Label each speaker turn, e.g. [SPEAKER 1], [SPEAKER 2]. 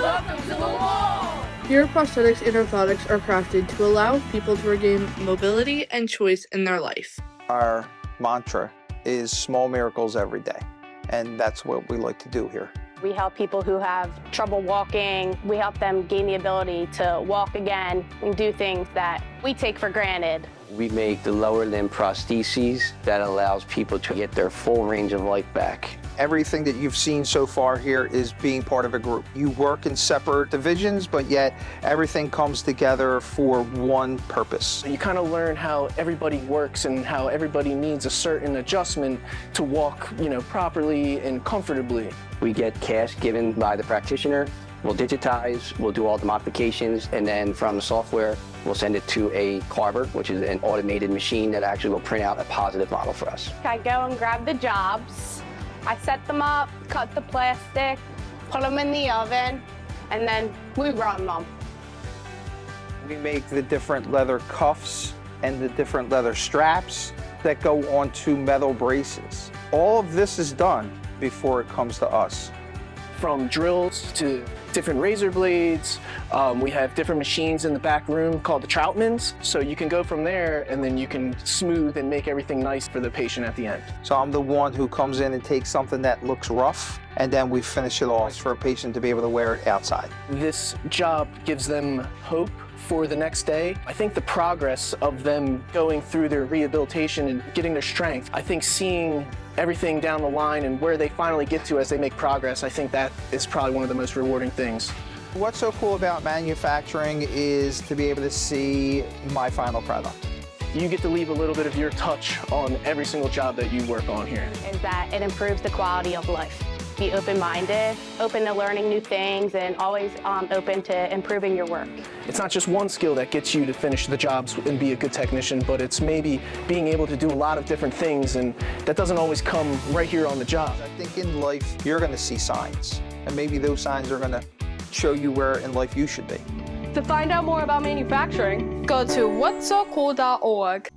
[SPEAKER 1] Welcome to the wall!
[SPEAKER 2] Here, prosthetics and orthotics are crafted to allow people to regain mobility and choice in their life.
[SPEAKER 3] Our mantra is small miracles every day, and that's what we like to do here.
[SPEAKER 4] We help people who have trouble walking. We help them gain the ability to walk again and do things that we take for granted.
[SPEAKER 5] We make the lower limb prostheses that allows people to get their full range of life back.
[SPEAKER 3] Everything that you've seen so far here is being part of a group. You work in separate divisions, but yet everything comes together for one purpose.
[SPEAKER 6] You kind of learn how everybody works and how everybody needs a certain adjustment to walk, properly and comfortably.
[SPEAKER 5] We get cash given by the practitioner. We'll digitize, we'll do all the modifications, and then from the software, we'll send it to a carver, which is an automated machine that actually will print out a positive model for us.
[SPEAKER 4] I go and grab the jobs. I set them up, cut the plastic, put them in the oven, and then we run them.
[SPEAKER 3] We make the different leather cuffs and the different leather straps that go onto metal braces. All of this is done before it comes to us.
[SPEAKER 6] From drills to different razor blades, we have different machines in the back room called the Troutmans. So you can go from there and then you can smooth and make everything nice for the patient at the end.
[SPEAKER 3] So I'm the one who comes in and takes something that looks rough, and then we finish it off for a patient to be able to wear it outside.
[SPEAKER 6] This job gives them hope for the next day. I think the progress of them going through their rehabilitation and getting their strength, I think seeing everything down the line and where they finally get to as they make progress, I think that is probably one of the most rewarding things.
[SPEAKER 3] What's so cool about manufacturing is to be able to see my final product.
[SPEAKER 6] You get to leave a little bit of your touch on every single job that you work on here.
[SPEAKER 4] Is that it improves the quality of life. Be open-minded, open to learning new things, and always open to improving your work.
[SPEAKER 6] It's not just one skill that gets you to finish the jobs and be a good technician, but it's maybe being able to do a lot of different things, and that doesn't always come right here on the job.
[SPEAKER 3] I think in life, you're going to see signs, and maybe those signs are going to show you where in life you should be.
[SPEAKER 1] To find out more about manufacturing, go to whatsocool.org.